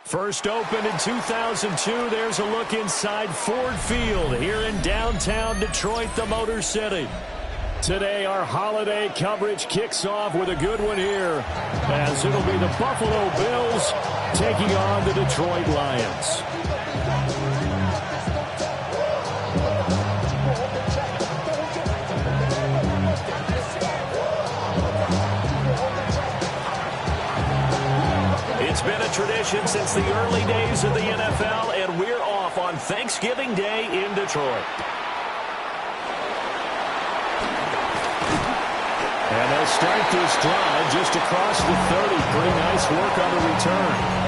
First opened in 2002, there's a look inside Ford Field here in downtown Detroit, the Motor City. Today, our holiday coverage kicks off with a good one here, as it'll be the Buffalo Bills taking on the Detroit Lions. It's been a tradition since the early days of the NFL, and we're off on Thanksgiving Day in Detroit. And they'll start this drive just across the 30. Pretty nice work on the return.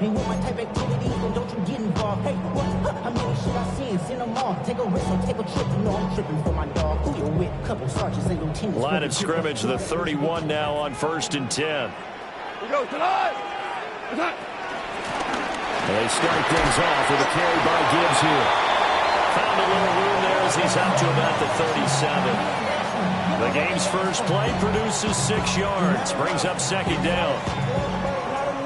Ain't with my type activities, and don't you get involved. Hey, what? How many should I see? Send them off. Take a risk or take a trip. You know I'm tripping for my dog. Who you with? Couple sergeants and lieutenants. Line of scrimmage, the 31 now on 1st and 10. We go tonight. They start things off with a carry by Gibbs here. Found a little room there as he's out to about the 37. The game's first play produces 6 yards. Brings up 2nd down.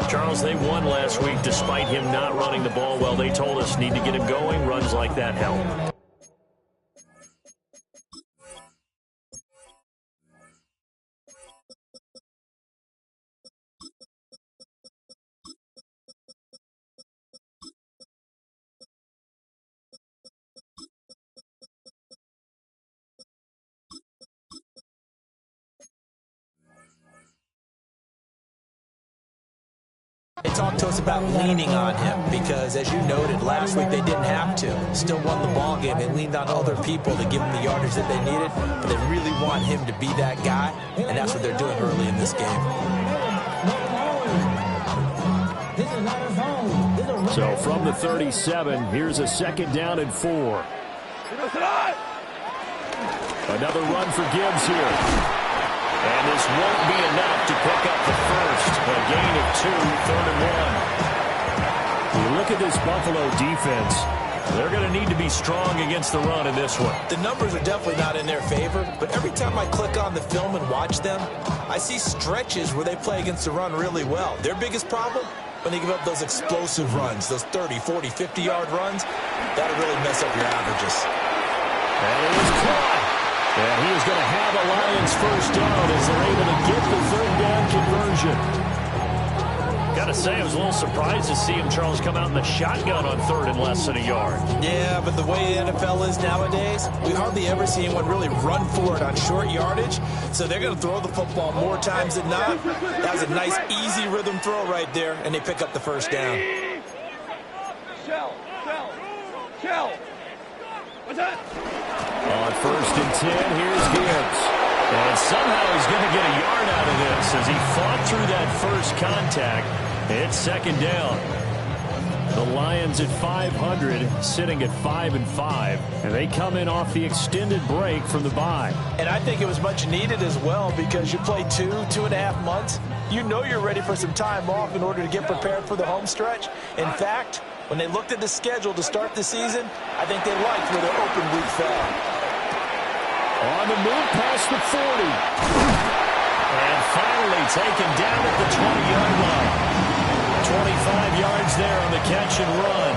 Charles, they won last week despite him not running the ball well. They told us need to get him going. Runs like that help. They talked to us about leaning on him because, as you noted, last week they didn't have to. Still won the ball game. They leaned on other people to give them the yardage that they needed, but they really want him to be that guy, and that's what they're doing early in this game. So from the 37, here's a 2nd down and 4. Another run for Gibbs here. And this won't be enough to pick up the first. A gain of 2, 3rd and 1. You look at this Buffalo defense. They're going to need to be strong against the run in this one. The numbers are definitely not in their favor, but every time I click on the film and watch them, I see stretches where they play against the run really well. Their biggest problem? When they give up those explosive runs, those 30, 40, 50-yard runs, that'll really mess up your averages. And it was caught. And he is going to have a Lions first down as they're able to get the 3rd down conversion. Got to say, I was a little surprised to see him, Charles, come out in the shotgun on 3rd and less than a yard. Yeah, but the way the NFL is nowadays, we hardly ever see anyone really run for it on short yardage. So they're going to throw the football more times than not. That was a nice, easy rhythm throw right there, and they pick up the first down. Shell. What's that? On 1st and 10, here's Gibbs. And somehow he's going to get a yard out of this as he fought through that first contact. It's 2nd down. The Lions at 500, sitting at 5-5, and they come in off the extended break from the bye. And I think it was much needed as well because you play 2.5 months. You know you're ready for some time off in order to get prepared for the home stretch. In fact, when they looked at the schedule to start the season, I think they liked where their open week fell. On the move past the 40. And finally taken down at the 20-yard line. 25 yards there on the catch and run.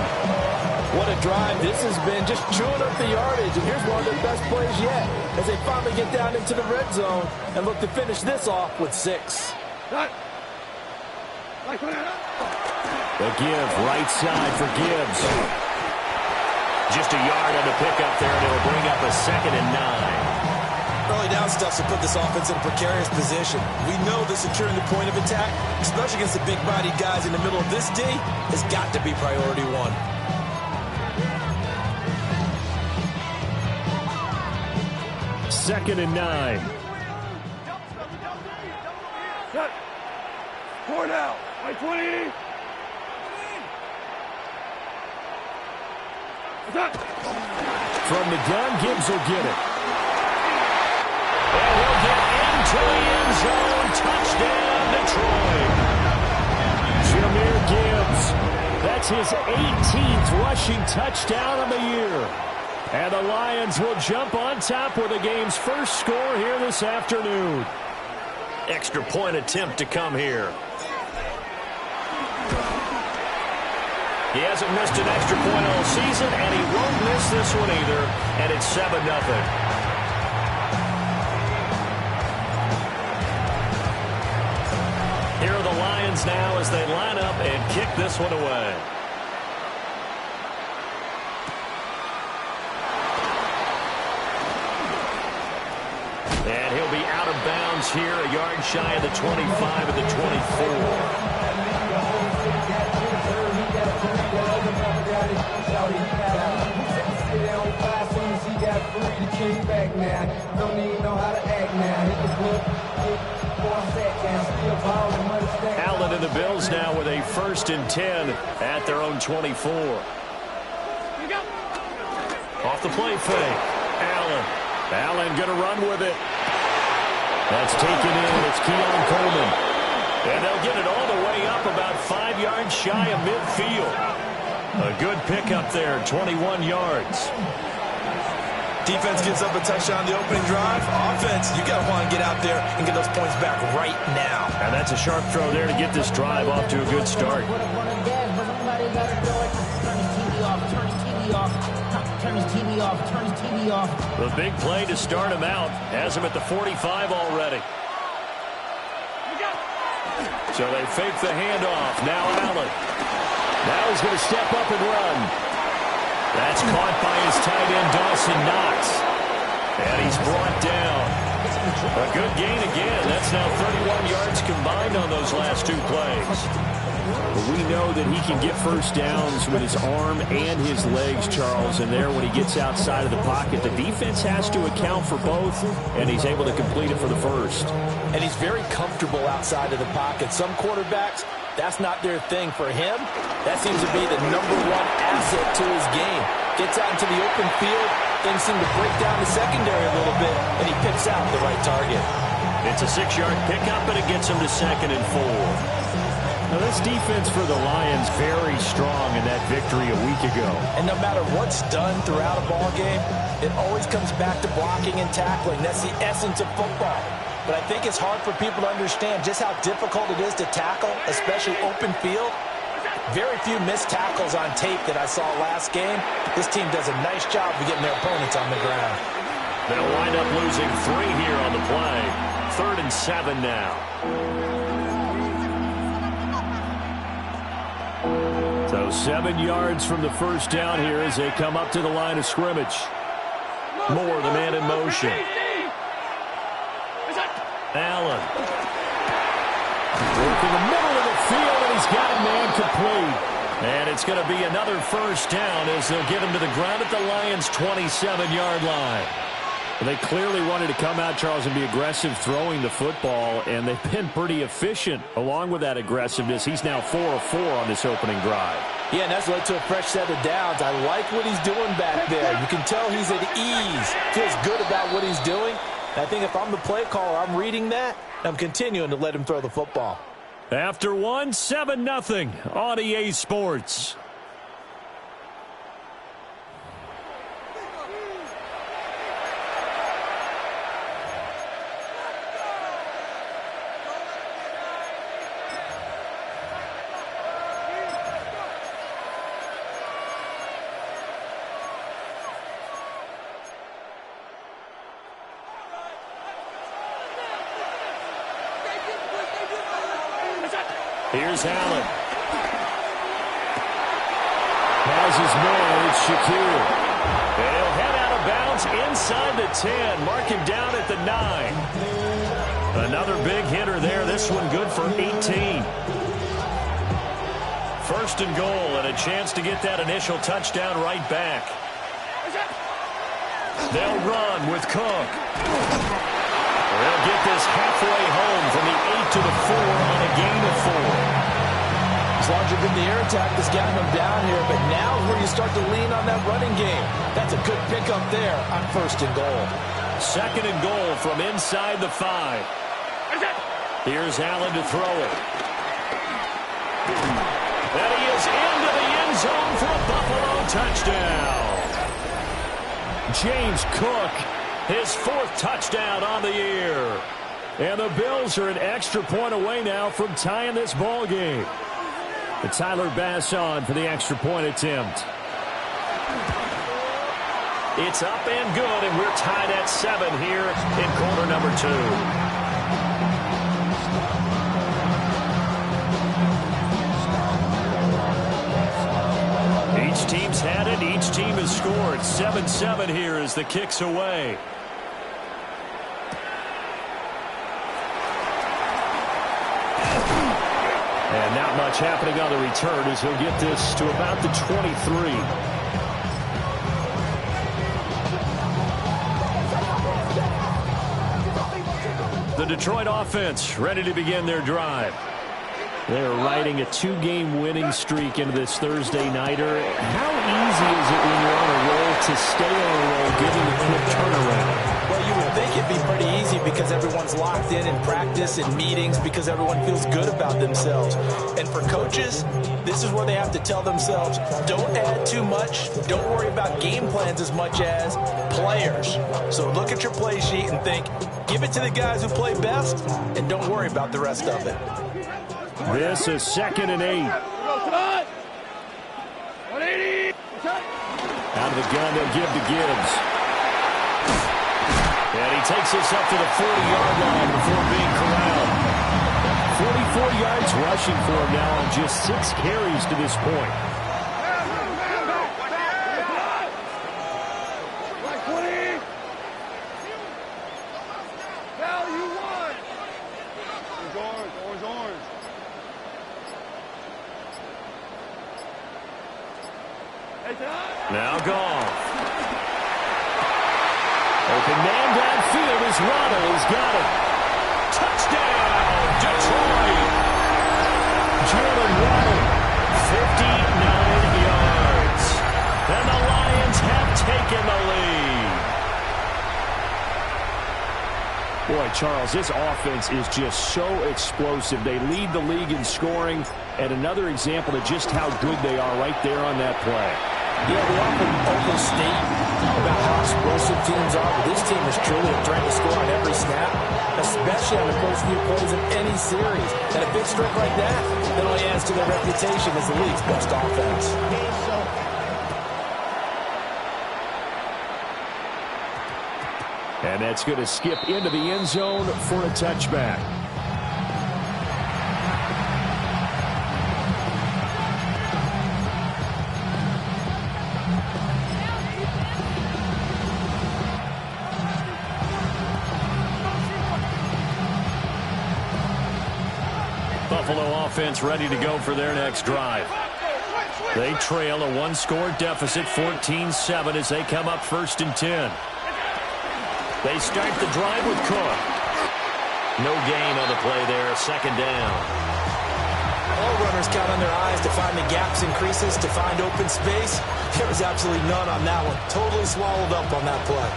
What a drive this has been, just chewing up the yardage. And here's one of their best plays yet as they finally get down into the red zone and look to finish this off with 6. The give, right side for Gibbs. Just a yard on the pickup there, and it'll bring up a 2nd and 9. Early down stuff to put this offense in a precarious position. We know that securing the point of attack, especially against the big-bodied guys in the middle of this D, has got to be priority 1. Second and 9. Set. 4 now. By 20. From the gun, Gibbs will get it. And he'll get into the end zone. Touchdown, Detroit. Jahmyr Gibbs. That's his 18th rushing touchdown of the year. And the Lions will jump on top with the game's first score here this afternoon. Extra point attempt to come here. He hasn't missed an extra point all season, and he won't miss this one either. And it's 7-0. Here are the Lions now as they line up and kick this one away. And he'll be out of bounds here, a yard shy of the 25 of the 24. Allen and the Bills now with a 1st and 10 at their own 24. Off the play fake. Allen going to run with it. That's taken in. It's Keon Coleman. And they'll get it all the way up about 5 yards shy of midfield. A good pickup there, 21 yards. Defense gives up a touchdown on the opening drive. Offense, you got to want to get out there and get those points back right now. And that's a sharp throw there to get this drive off to a good start. Turn his TV off. The big play to start him out has him at the 45 already. So they fake the handoff. Now Allen. Now he's going to step up and run. That's caught by his tight end, Dawson Knox. And he's brought down. A good gain again. That's now 31 yards combined on those last 2 plays. But we know that he can get first downs with his arm and his legs, Charles. And there, when he gets outside of the pocket, the defense has to account for both, and he's able to complete it for the first. And he's very comfortable outside of the pocket. Some quarterbacks, that's not their thing. For him, that seems to be the #1 asset to his game. Gets out into the open field, things seem to break down the secondary a little bit, and he picks out the right target. It's a 6-yard pickup, and it gets him to 2nd and 4. Now, this defense for the Lions very strong in that victory a week ago. And no matter what's done throughout a ball game, it always comes back to blocking and tackling. That's the essence of football. But I think it's hard for people to understand just how difficult it is to tackle, especially open field. Very few missed tackles on tape that I saw last game. This team does a nice job of getting their opponents on the ground. They'll wind up losing 3 here on the play. 3rd and 7 now. So 7 yards from the first down here as they come up to the line of scrimmage. Moore, the man in motion. Allen. Working the middle of the field, and he's got a man complete. And it's going to be another first down as they'll get him to the ground at the Lions' 27-yard line. They clearly wanted to come out, Charles, and be aggressive throwing the football, and they've been pretty efficient along with that aggressiveness. He's now 4 of 4 on this opening drive. Yeah, and that's led to a fresh set of downs. I like what he's doing back there. You can tell he's at ease, feels good about what he's doing. I think if I'm the play caller, I'm reading that, and I'm continuing to let him throw the football. After one, 7-0 on EA Sports. Here's Allen. Has his man, it's Shakir. And he'll head out of bounds inside the 10. Mark him down at the 9. Another big hitter there. This one good for 18. First and goal, and a chance to get that initial touchdown right back. They'll run with Cook. They'll get this halfway home from the 8 to the 4 on a gain of 4. As long as you've been the air attack that's gotten them down here, but now is where you start to lean on that running game. That's a good pickup there on first and goal. Second and goal from inside the 5. Here's Allen to throw it. And he is into the end zone for a Buffalo touchdown. James Cook, his 4th touchdown on the year. And the Bills are an extra point away now from tying this ball game. Tyler Bass on for the extra point attempt. It's up and good, and we're tied at 7 here in quarter number 2. Each team's had it. Each team has scored. 7-7 here as the kick's away. And not much happening on the return as he'll get this to about the 23. The Detroit offense ready to begin their drive. They're riding a 2-game winning streak into this Thursday nighter. How easy is it when you're on a roll to stay on a roll given the quick turnaround? Well, you would think it'd be pretty easy because everyone's locked in practice and meetings because everyone feels good about themselves. And for coaches, this is where they have to tell themselves, don't add too much. Don't worry about game plans as much as players. So look at your play sheet and think, give it to the guys who play best and don't worry about the rest of it. This is 2nd and 8. 180. Out of the gun, they'll give to Gibbs. And he takes this up to the 40-yard line before being corralled. 44 yards rushing for him now on just 6 carries to this point. Now Goff. Open man downfield as Ronald's got it. Touchdown, Detroit. Jalen Waddle, 59 yards. And the Lions have taken the lead. Boy, Charles, this offense is just so explosive. They lead the league in scoring, and another example of just how good they are right there on that play. Yeah, we often overstate about how explosive teams are, but this team is truly a threat to score on every snap, especially on the first few plays of any series. And a big streak like that only adds to their reputation as the league's best offense. And that's going to skip into the end zone for a touchback. Buffalo offense ready to go for their next drive. They trail a 1-score deficit, 14-7, as they come up 1st and 10. They start the drive with Cook. No gain on the play there, 2nd down. all runners count on their eyes to find the gaps and creases, to find open space. There was absolutely none on that one. Totally swallowed up on that play.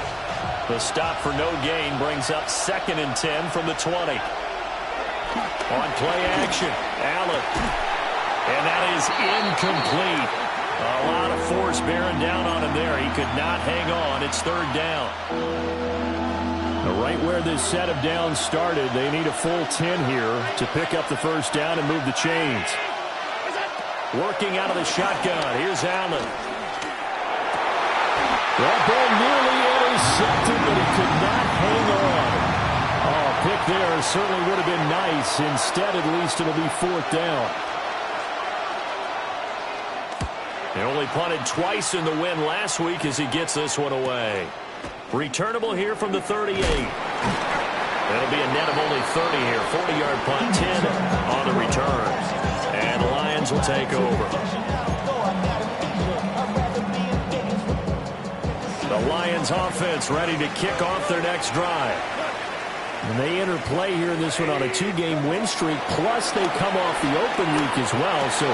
The stop for no gain brings up 2nd and 10 from the 20. On play action, Allen. And that is incomplete. A lot of force bearing down on him there. He could not hang on. It's 3rd down. Right where this set of downs started, they need a full 10 here to pick up the 1st down and move the chains. Working out of the shotgun. Here's Allen. That ball nearly intercepted, but he could not hang on. Oh, pick there certainly would have been nice. Instead, at least it'll be 4th down. He only punted twice in the win last week as he gets this one away. Returnable here from the 38. It'll be a net of only 30 here. 40-yard punt, 10 on the return. And the Lions will take over. The Lions offense ready to kick off their next drive. And they enter play here in this one on a 2-game win streak, plus they come off the open week as well. So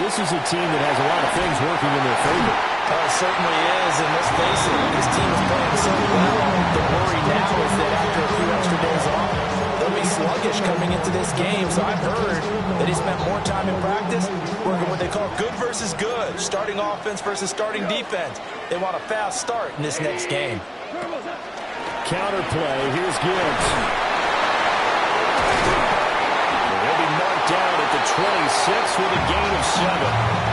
this is a team that has a lot of things working in their favor. Oh, it certainly is, and let's face it, this team is playing so well. The worry now is that after a few extra days off, they'll be sluggish coming into this game. So I've heard that he spent more time in practice working what they call good versus good, starting offense versus starting defense. They want a fast start in this next game. Counter play. Here's Gibbs. He'll be marked down at the 26 with a gain of 7.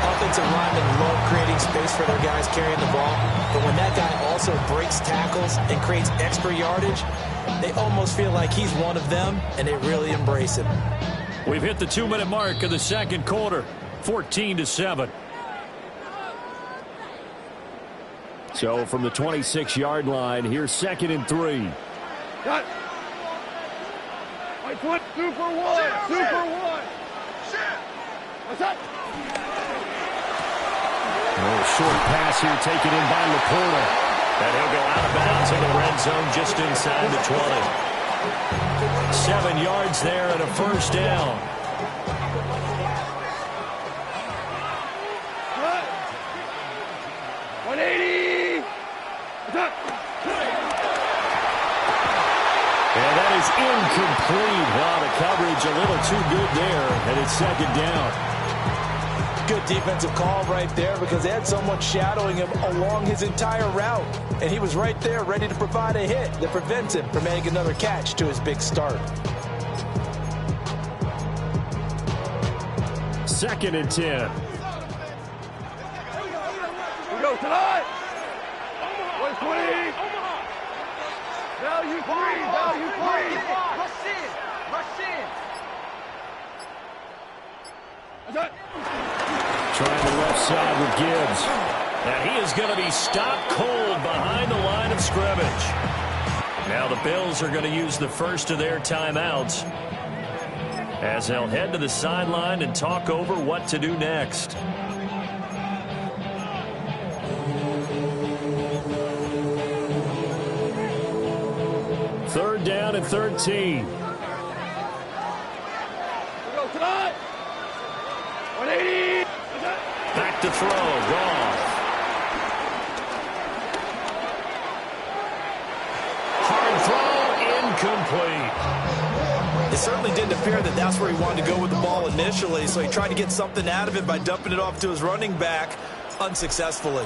Offensive linemen love creating space for their guys carrying the ball, but when that guy also breaks tackles and creates extra yardage, they almost feel like he's one of them, and they really embrace him. We've hit the 2-minute mark of the 2nd quarter, 14-7. So from the 26-yard line, here's 2nd and 3. Cut. I put 2 for 1. 2 for 1. What's up? Short pass here taken in by Laporta. And he'll go out of bounds in the red zone just inside the 20. 7 yards there and a 1st down. Cut. 180. What's up? And that is incomplete. Wow, the coverage a little too good there, and it's 2nd down. Good defensive call right there because they had someone shadowing him along his entire route. And he was right there ready to provide a hit that prevents him from making another catch to his big start. 2nd and 10. We go tonight. 120. Value 3. Value 3. Rush in. Rush in. What's up? Trying the left side with Gibbs. And he is going to be stopped cold behind the line of scrimmage. Now the Bills are going to use the first of their timeouts as they'll head to the sideline and talk over what to do next. Third down and 13. We go tonight. 180. Back to throw. Goff. Hard throw. Incomplete. It certainly didn't appear that that's where he wanted to go with the ball initially, so he tried to get something out of it by dumping it off to his running back unsuccessfully.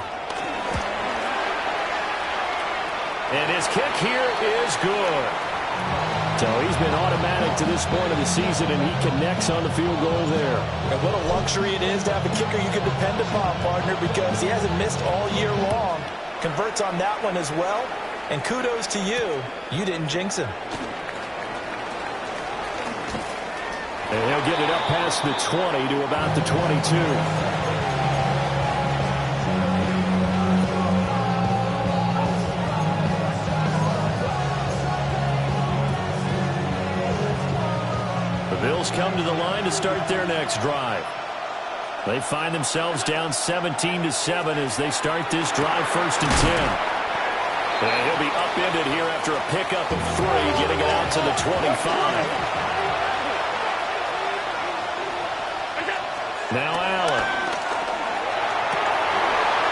And his kick here is good. So he's been automatic to this point of the season, and he connects on the field goal there. And what a luxury it is to have a kicker you can depend upon, partner, because he hasn't missed all year long. Converts on that one as well. And kudos to you. You didn't jinx him. And he'll get it up past the 20 to about the 22. Bills come to the line to start their next drive. They find themselves down 17-7 as they start this drive, 1st and 10. And he'll be upended here after a pickup of 3, getting it out to the 25.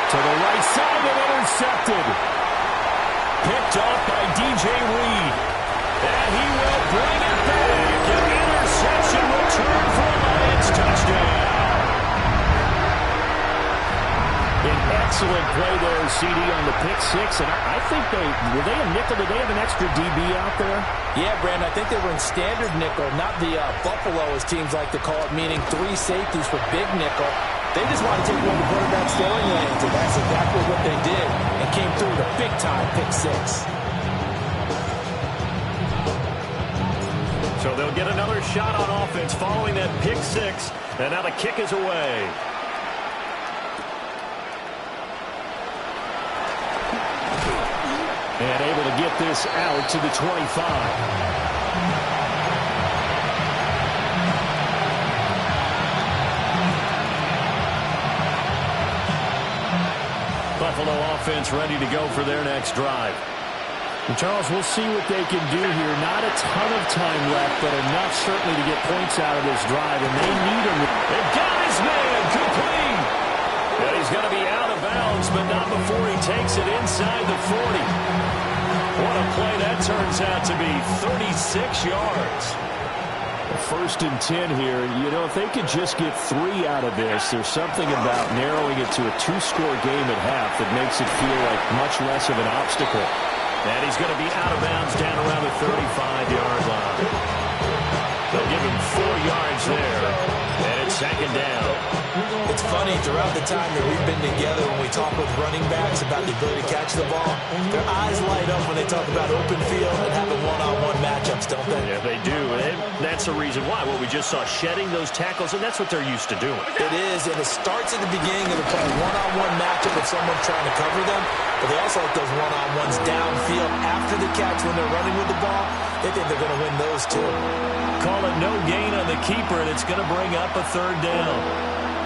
To the right side and intercepted. Picked off by DJ Reed. And he will bring it back. An interception return for a Lions touchdown. An excellent play there, CD, on the pick six. And I think were they a nickel? Did they have an extra DB out there? Yeah, Brandon, I think they were in standard nickel, not the Buffalo, as teams like to call it, meaning 3 safeties for big nickel. They just want to take one of the quarterback's throwing lanes, and that's exactly what they did, and came through with a big-time pick six. So they'll get another shot on offense following that pick six, and now the kick is away. And able to get this out to the 25. Buffalo offense ready to go for their next drive. And Charles, we'll see what they can do here. Not a ton of time left, but enough certainly to get points out of this drive, and they need him. They've got his man complete. And he's going to be out of bounds, but not before he takes it inside the 40. What a play that turns out to be. 36 yards. First and 10 here. You know, if they could just get 3 out of this, there's something about narrowing it to a 2-score game at half that makes it feel like much less of an obstacle. And he's going to be out of bounds down around the 35-yard line. They'll give him 4 yards there. And it's second down. It's funny, throughout the time that we've been together, when we talk with running backs about the ability to catch the ball, their eyes light up when they talk about open field and having one-on-one matchups, don't they? Yeah, they do. And that's the reason why. Well, we just saw shedding those tackles, and that's what they're used to doing. It is, and it starts at the beginning of the play. One-on-one matchup with someone trying to cover them, but they also like those one-on-ones downfield after the catch when they're running with the ball. They think they're going to win those too. Call it no gain on the keeper, and it's going to bring up a third down.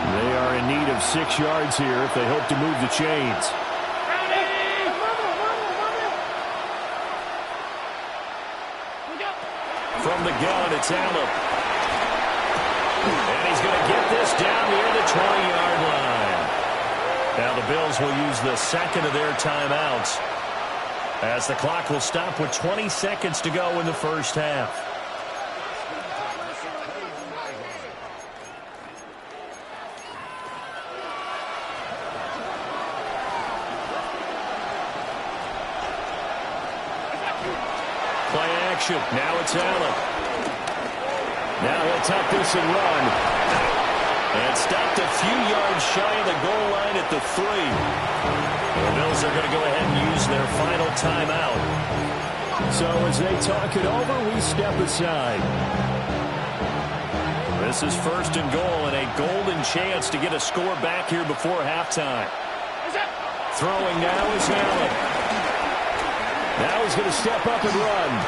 They are in need of 6 yards here if they hope to move the chains. From the gun, it's Allen. And he's going to get this down near the 20-yard line. Now the Bills will use the second of their timeouts, as the clock will stop with 20 seconds to go in the first half. Now it's Allen. Now he'll tuck this and run. And stopped a few yards shy of the goal line at the 3. The Bills are going to go ahead and use their final timeout. So as they talk it over, we step aside. This is first and goal, and a golden chance to get a score back here before halftime. Throwing now is Allen. Now he's going to step up and run.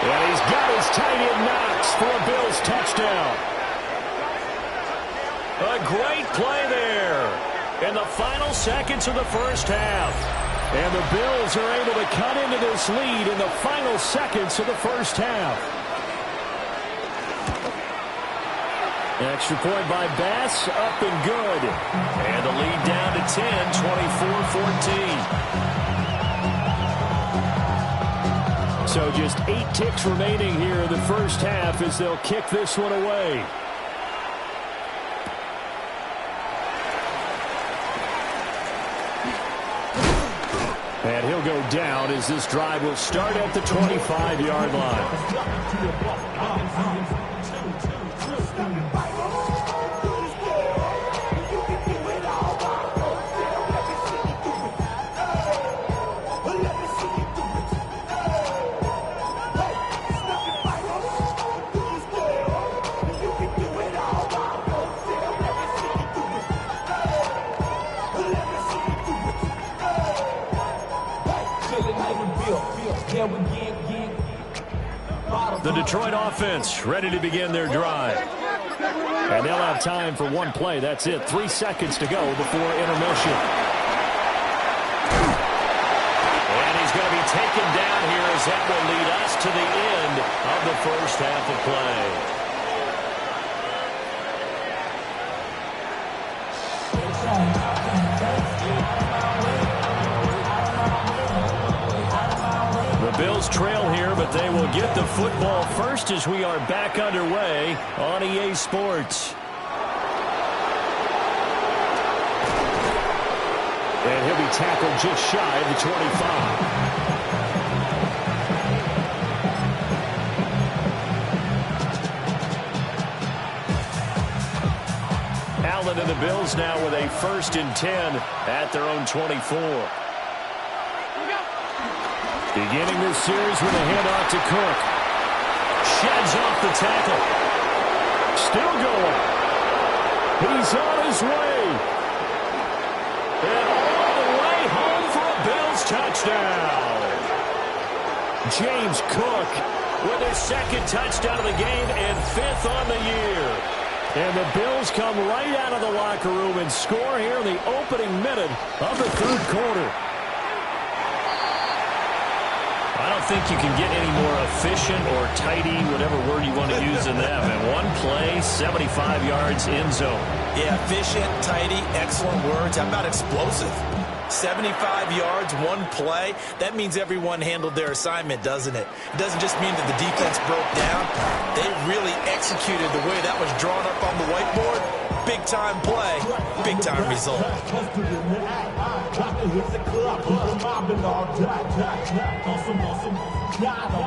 And he's got his tight end Knox for a Bills touchdown. A great play there in the final seconds of the first half. And the Bills are able to cut into this lead in the final seconds of the first half. Extra point by Bass, up and good. And the lead down to 10, 24-14. So just 8 ticks remaining here in the first half as they'll kick this one away. And he'll go down as this drive will start at the 25-yard line. The Detroit offense ready to begin their drive. And they'll have time for one play. That's it. 3 seconds to go before intermission. And he's going to be taken down here as that will lead us to the end of the first half of play. The Bills trail here, but they will get the football first as we are back underway on EA Sports. And he'll be tackled just shy of the 25. Allen and the Bills now with a 1st and 10 at their own 24. Beginning this series with a handoff to Cook. Sheds off the tackle. Still going. He's on his way. And all the way home for a Bills touchdown. James Cook with his 2nd touchdown of the game and 5th on the year. And the Bills come right out of the locker room and score here in the opening minute of the 3rd quarter. I don't think you can get any more efficient or tidy, whatever word you want to use in them. In one play, 75 yards in zone. Yeah, efficient, tidy, excellent words. How about explosive? 75 yards, one play. That means everyone handled their assignment, doesn't it? It doesn't just mean that the defense broke down. They really executed the way that was drawn up on the whiteboard. Big-time play, big-time result.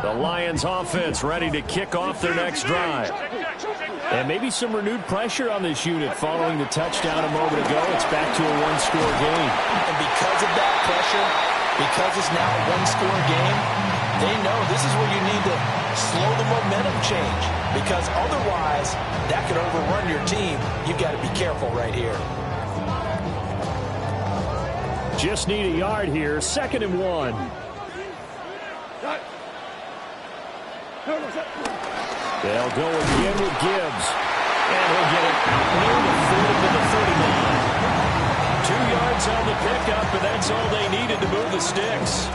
The Lions offense ready to kick off their next drive. And maybe some renewed pressure on this unit following the touchdown a moment ago. It's back to a one-score game. And because of that pressure, because it's now a one-score game, they know this is where you need to slow the momentum change. Because otherwise, that could overrun your team. You've got to be careful right here. Just need a yard here. 2nd and 1. They'll go again with Gibbs. And he'll get it near the 40 to the 39. 2 yards on the pickup, and that's all they needed to move the sticks.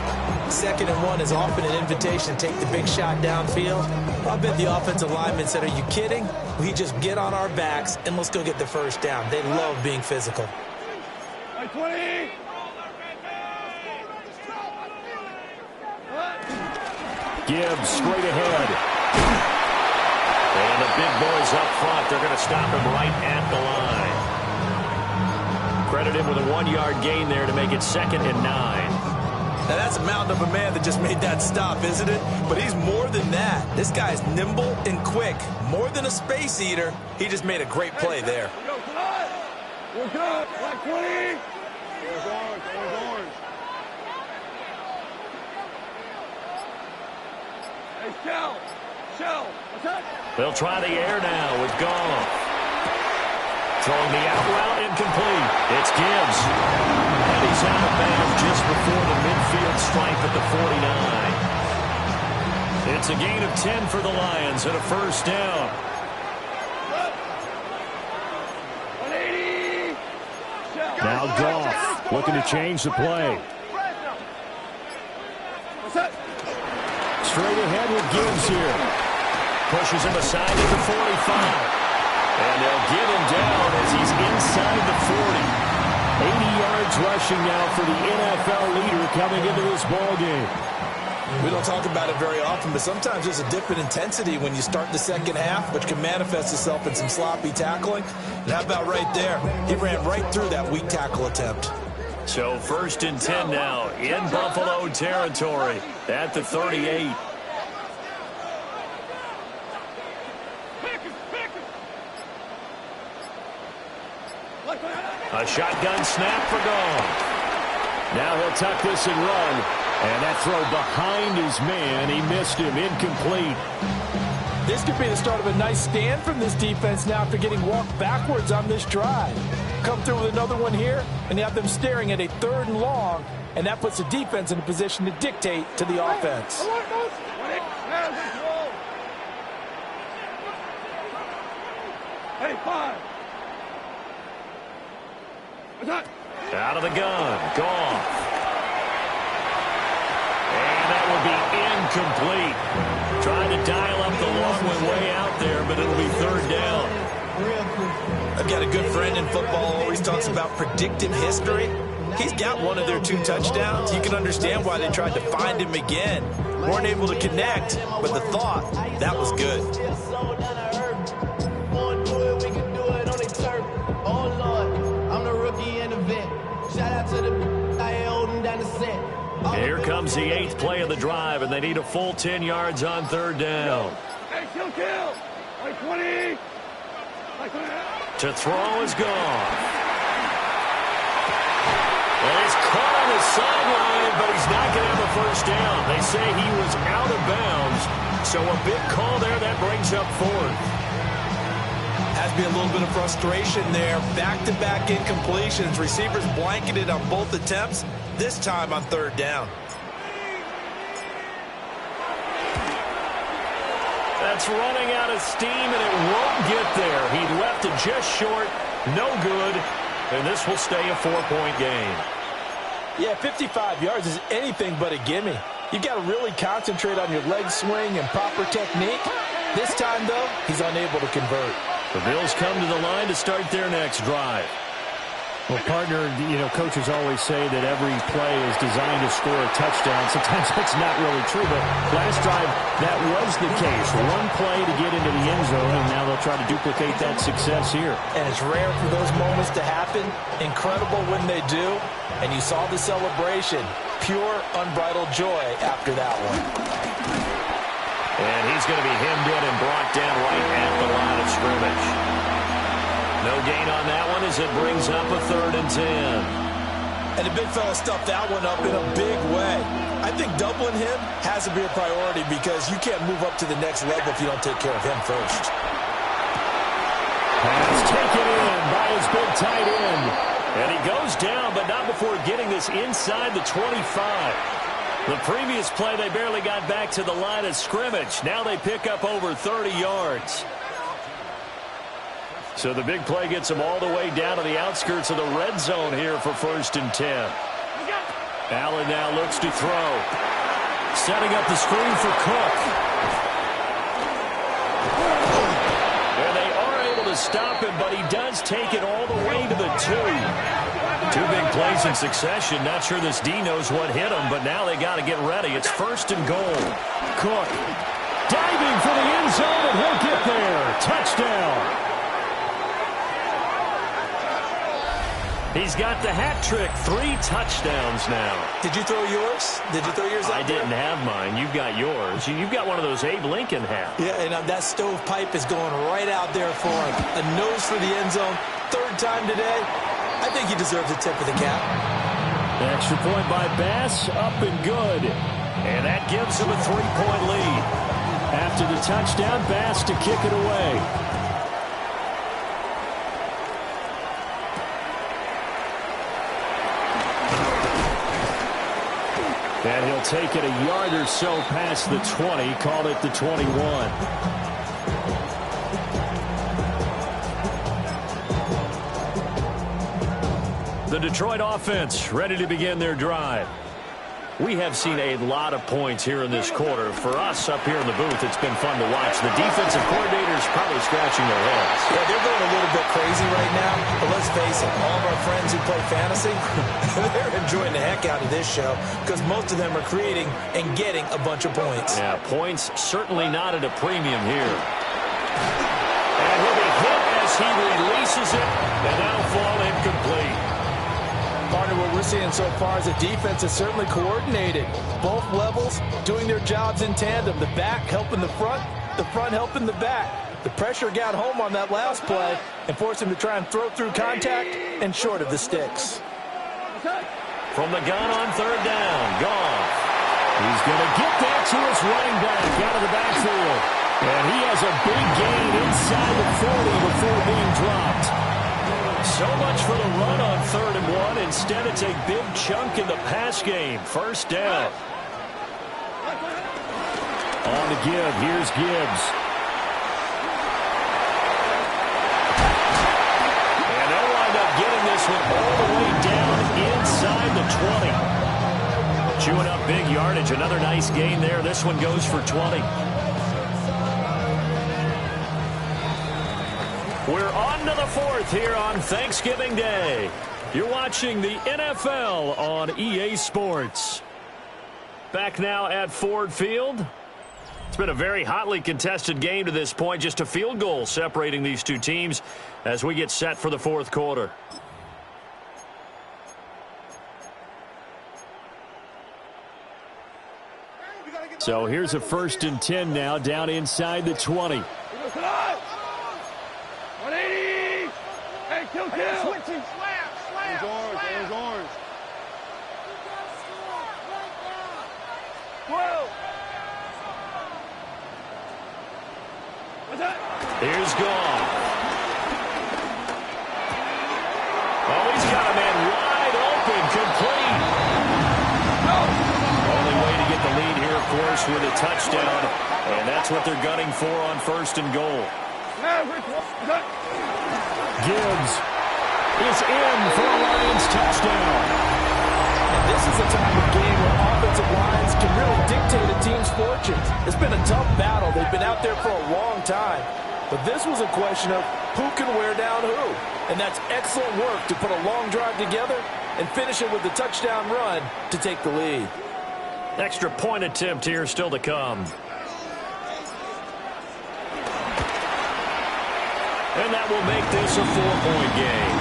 2nd and 1 is often an invitation to take the big shot downfield. I bet the offensive lineman said, are you kidding? We just get on our backs and let's go get the 1st down. They love being physical. 20. Gibbs straight ahead. And the big boys up front. They're going to stop him right at the line. Credit him with a 1-yard gain there to make it 2nd and 9. Now that's a mountain of a man that just made that stop, isn't it? But he's more than that. This guy's nimble and quick. More than a space eater. He just made a great play there. We're good. Black 20. Orange, orange. Hey, Shell. What's that? They'll try the air now with Goff. Throwing the out route incomplete. It's Gibbs. And he's out of bounds just before the midfield stripe at the 49. It's a gain of 10 for the Lions and a 1st down. 180. Now Goff looking to change the play. What's that? Straight ahead with Gibbs here. Pushes him aside at the 45. And they'll get him down as he's inside the 40. 80 yards rushing now for the NFL leader coming into this ballgame. We don't talk about it very often, but sometimes there's a dip in intensity when you start the 2nd half, which can manifest itself in some sloppy tackling. And how about right there? He ran right through that weak tackle attempt. So 1st and 10 now in Buffalo territory at the 38. A shotgun snap for Goff. Now he'll tuck this and run. And that throw behind his man. He missed him. Incomplete. This could be the start of a nice stand from this defense now after getting walked backwards on this drive. Come through with another one here, and you have them staring at a 3rd and long, and that puts the defense in a position to dictate to the offense. Hey, 5. Out of the gun. Goff. And that will be incomplete. Trying to dial up the long one way out there, but it'll be 3rd down. I've got a good friend in football, always talks about predictive history. He's got one of their 2 touchdowns. You can understand why they tried to find him again. Weren't able to connect, but the thought, that was good. Here comes the 8th play of the drive, and they need a full 10 yards on 3rd down. Hey, kill. Like 20. To throw is gone. Well, he's caught on the sideline, but he's not going to have a first down. They say he was out of bounds, so a big call there that brings up 4th. Has to be a little bit of frustration there. Back-to-back incompletions. Receivers blanketed on both attempts, this time on 3rd down. That's running out of steam, and it won't get there. He left it just short. No good. And this will stay a 4-point game. Yeah, 55 yards is anything but a gimme. You've got to really concentrate on your leg swing and proper technique. This time, though, he's unable to convert. The Bills come to the line to start their next drive. Well, partner, coaches always say that every play is designed to score a touchdown. Sometimes that's not really true, but last drive, that was the case. One play to get into the end zone, and now they'll try to duplicate that success here. And it's rare for those moments to happen. Incredible when they do. And you saw the celebration. Pure, unbridled joy after that one. And he's going to be hemmed in and brought down right at the line of scrimmage. No gain on that one as it brings up a 3rd and 10. And the big fella stuffed that one up in a big way. I think doubling him has to be a priority because you can't move up to the next level if you don't take care of him first. That's taken in by his big tight end. And he goes down, but not before getting this inside the 25. The previous play, they barely got back to the line of scrimmage. Now they pick up over 30 yards. So the big play gets them all the way down to the outskirts of the red zone here for 1st and 10. Allen now looks to throw. Setting up the screen for Cook. And they are able to stop him, but he does take it all the way to the 2. 2 big plays in succession. Not sure this D knows what hit him, but now they got to get ready. It's 1st and goal. Cook diving for the end zone, and he'll get there. Touchdown. He's got the hat trick. 3 touchdowns now. Did you throw yours? Did you throw yours out I didn't have mine. You've got yours. You've got one of those Abe Lincoln hats. Yeah, and that stovepipe is going right out there for him. A nose for the end zone. 3rd time today. I think he deserves a tip of the cap. Extra point by Bass. Up and good. And that gives him a 3-point lead. After the touchdown, Bass to kick it away. And he'll take it a yard or so past the 20, called it the 21. The Detroit offense ready to begin their drive. We have seen a lot of points here in this quarter. For us up here in the booth, it's been fun to watch. The defensive coordinators probably scratching their heads. Yeah, they're going a little bit crazy right now. But let's face it, all of our friends who play fantasy, they're enjoying the heck out of this show because most of them are creating and getting a bunch of points. Yeah, points certainly not at a premium here. And he'll be hit as he releases it, and that'll fall incomplete. Partner, what we're seeing so far is the defense is certainly coordinated. Both levels doing their jobs in tandem. The back helping the front helping the back. The pressure got home on that last play and forced him to try and throw through contact and short of the sticks. From the gun on 3rd down, Goff. He's going to get that to his running back out of the backfield. And he has a big gain inside the 40 before being dropped. So much for the run on 3rd and 1. Instead, it's a big chunk in the pass game. 1st down. On to Gibbs. Here's Gibbs. And they'll wind up getting this one all the way down inside the 20. Chewing up big yardage. Another nice gain there. This one goes for 20. We're on to the fourth here on Thanksgiving Day. You're watching the NFL on EA Sports. Back now at Ford Field. It's been a very hotly contested game to this point. Just a field goal separating these two teams as we get set for the fourth quarter. So here's a 1st and 10 now, down inside the 20. 180! Hey, kill! Switching! Slam! Orange. 12! What's that? Here's Goff. Oh, he's got a man wide open, complete. Only way to get the lead here, of course, with a touchdown. And that's what they're gunning for on 1st and goal. Gibbs is in for a Lions touchdown. And this is a type of game where offensive lines can really dictate a team's fortunes. It's been a tough battle. They've been out there for a long time. But this was a question of who can wear down who. And that's excellent work to put a long drive together and finish it with a touchdown run to take the lead. Extra point attempt here still to come. And that will make this a 4-point game.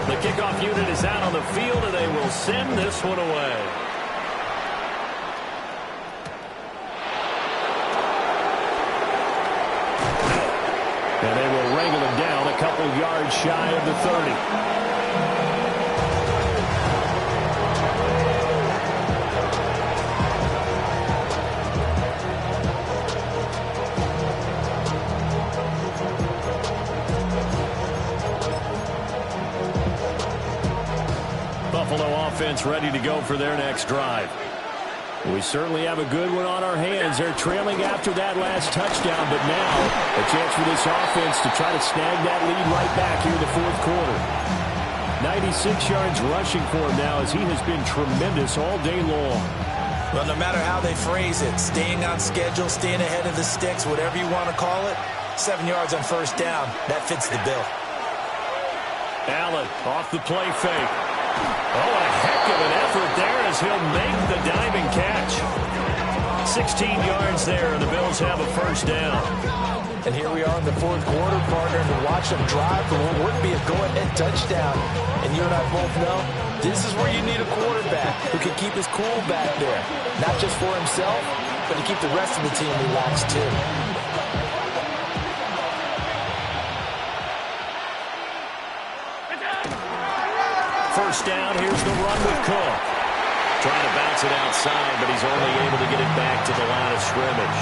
The kickoff unit is out on the field, and they will send this one away. And they will wrangle him down a couple yards shy of the 30. Buffalo offense ready to go for their next drive. We certainly have a good one on our hands. They're trailing after that last touchdown, but now a chance for this offense to try to snag that lead right back here in the fourth quarter. 96 yards rushing for him now as he has been tremendous all day long. Well, no matter how they phrase it, staying on schedule, staying ahead of the sticks, whatever you want to call it, 7 yards on 1st down, that fits the bill. Allen off the play fake. Oh, a heck of an effort there as he'll make the diving catch. 16 yards there, and the Bills have a 1st down. And here we are in the fourth quarter, partner, and to watch them drive for what would be a go-ahead touchdown. And you and I both know this is where you need a quarterback who can keep his cool back there. Not just for himself, but to keep the rest of the team relaxed too. 1st down, here's the run with Cook. Trying to bounce it outside, but he's only able to get it back to the line of scrimmage.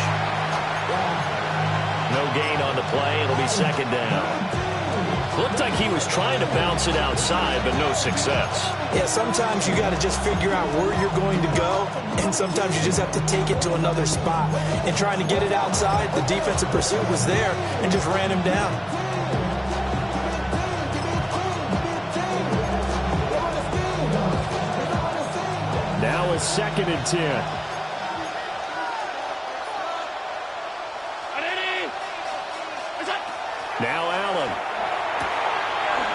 No gain on the play. It'll be 2nd down. Looked like he was trying to bounce it outside, but no success. Yeah, sometimes you got to just figure out where you're going to go, and sometimes you just have to take it to another spot. And trying to get it outside, the defensive pursuit was there and just ran him down. Now a 2nd and 10. Now Allen.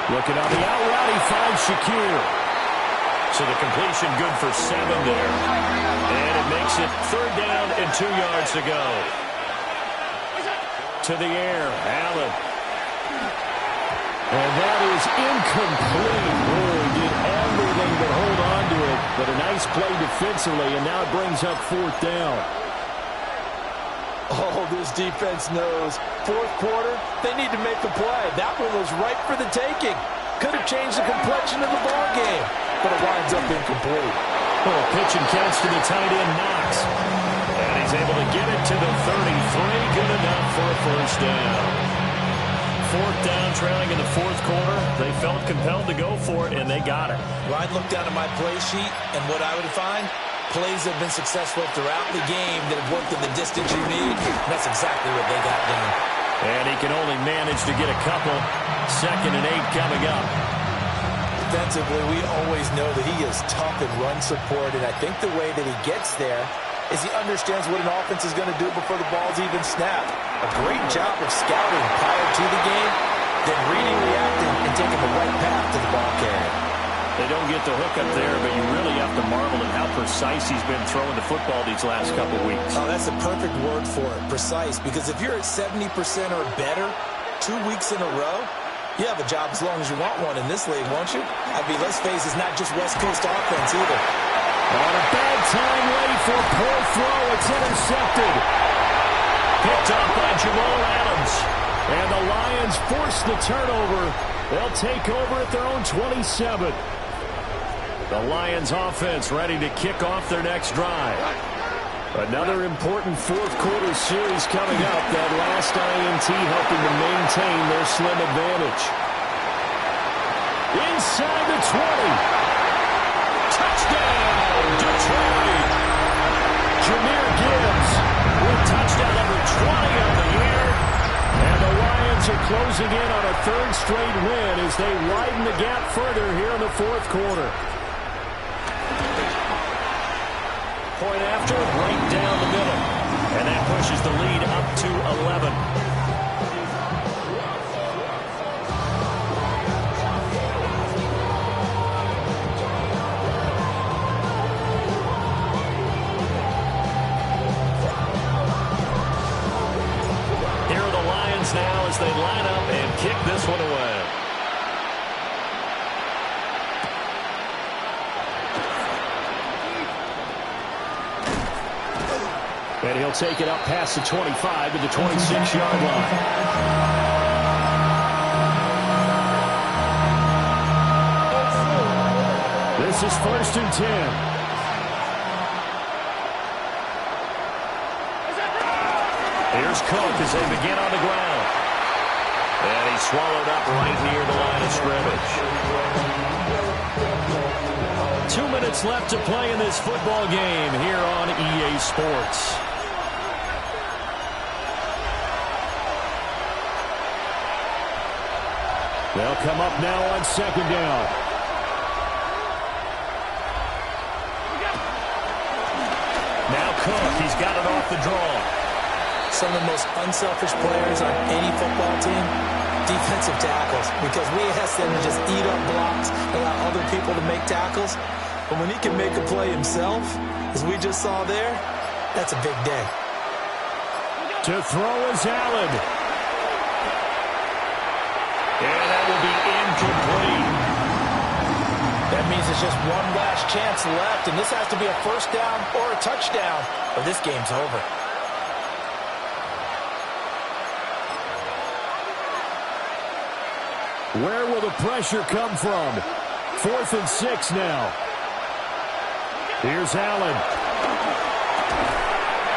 Looking on the out route, he finds Shakir. So the completion good for 7 there. And it makes it 3rd down and 2 yards to go. To the air, Allen. And that is incomplete. Really did everything but hold on to it. But a nice play defensively, and now it brings up 4th down. Oh, this defense knows. Fourth quarter, they need to make a play. That one was right for the taking. Could have changed the complexion of the ball game, but it winds up incomplete. Oh, pitch and catch to the tight end, Knox. And he's able to get it to the 33. Good enough for a 1st down. 4th down, trailing in the fourth quarter. They felt compelled to go for it, and they got it. Well, I'd look down at my play sheet, and what I would find, Plays have been successful throughout the game that have worked in the distance you need. And that's exactly what they got done. And he can only manage to get a couple. 2nd and 8 coming up. Defensively, we always know that he is tough in run support, and I think the way that he gets there is he understands what an offense is going to do before the ball's even snapped. A great job of scouting prior to the game, then reading, reacting, and taking the right path to the ball carrier. They don't get the hook up there, but you really have to marvel at how precise he's been throwing the football these last couple weeks. Oh, that's the perfect word for it, precise, because if you're at 70% or better 2 weeks in a row, you have a job as long as you want one in this league, won't you? I mean, let's face it, it's not just West Coast offense either. On a bad time late for a poor throw. It's intercepted. Picked up by Jamal Adams. And the Lions force the turnover. They'll take over at their own 27. The Lions offense ready to kick off their next drive. Another important fourth-quarter series coming up. That last INT helping to maintain their slim advantage. Inside the 20. Touchdown, Detroit. Jameer Gibbs with touchdown number 20 on the year. And the Lions are closing in on a 3rd straight win as they widen the gap further here in the 4th quarter. Point after, right down the middle. And that pushes the lead up to 11. Here are the Lions now as they line up and kick this one away. And he'll take it up past the 25 to the 26-yard line. This is 1st and 10. Here's Cook as they begin on the ground. And he's swallowed up right near the line of scrimmage. 2 minutes left to play in this football game here on EA Sports. They'll come up now on 2nd down. Now Cook, he's got it off the draw. Some of the most unselfish players on any football team, defensive tackles, because we ask them to just eat up blocks and allow other people to make tackles. But when he can make a play himself, as we just saw there, that's a big day. To throw is Allen. And that will be incomplete. That means it's just one last chance left, and this has to be a 1st down or a touchdown, or this game's over. Where will the pressure come from? 4th and 6 now. Here's Allen.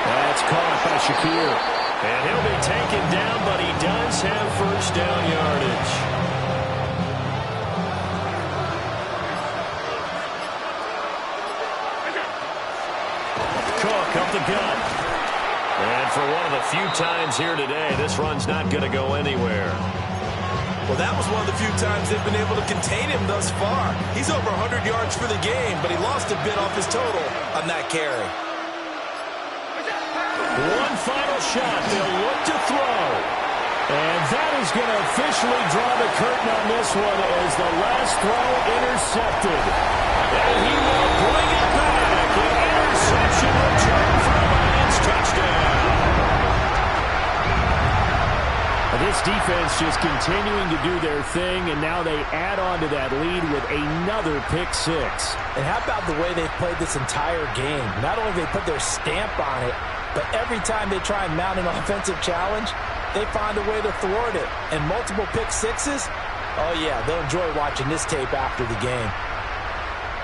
That's caught by Shakir. And he'll be taken down, but he does have 1st down yardage. Cook up the gut. And for one of the few times here today, this run's not going to go anywhere. Well, that was one of the few times they've been able to contain him thus far. He's over 100 yards for the game, but he lost a bit off his total on that carry. One final shot. They'll look to throw. And that is going to officially draw the curtain on this one as the last throw intercepted. And he will bring it back. An interception return for a Lions touchdown. This defense just continuing to do their thing, and now they add on to that lead with another pick 6. And how about the way they've played this entire game? Not only have they put their stamp on it, but every time they try and mount an offensive challenge, they find a way to thwart it. And multiple pick 6s, oh yeah, they'll enjoy watching this tape after the game.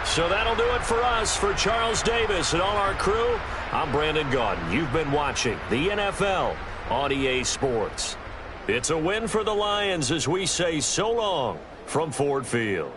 So that'll do it for us. For Charles Davis and all our crew, I'm Brandon Gaudin. You've been watching the NFL on EA Sports. It's a win for the Lions as we say so long from Ford Field.